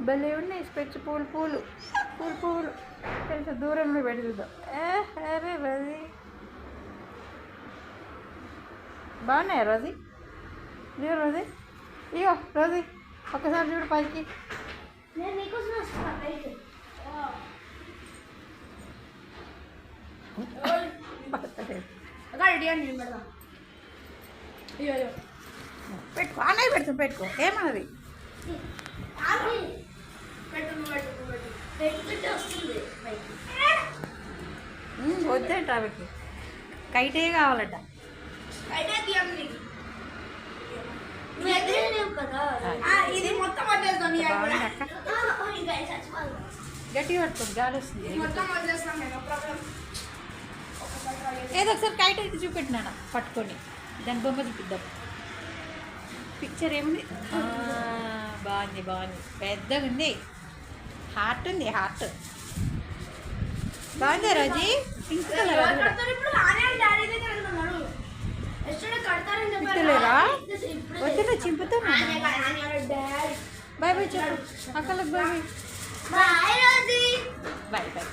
భలే ఉన్నాయి స్పెట్స్. పూలు పూలు పూలు పూలు కొంచెం దూరంలో పెట్టి చూద్దాం. అరే రోజీ బాగున్నాయా రోజీ? ఇదిగో రోజీ, ఇగో రోజీ ఒక్కసారి చూడు పైకి. పెట్టుకో, అన్నయ్య పెడుతుంది, పెట్టుకో, ఏమన్నది? వద్దంట ఆమెకి, కైటే కావాలట. ఇది మొత్తం వచ్చేస్తాం. గట్టిగా పట్టుకోండి, గాలి వస్తుంది. మొత్తం వచ్చేస్తాం. ఏదో ఒకసారి కైట్ అయితే చూపెట్టినా పట్టుకొని, దాని బొమ్మ చూపిద్దాం. పిక్చర్ ఏముంది? బాగుంది బాగుంది, పెద్దగా ఉంది, హార్ట్ ఉంది, హార్ట్ బాగుంది రోజీ. Pink colour పింక్లేరా? వద్దులే చింపుతా. బాయ్ బాయ్ చెప్పు అక్కలకు. Bye bye. Bye bye.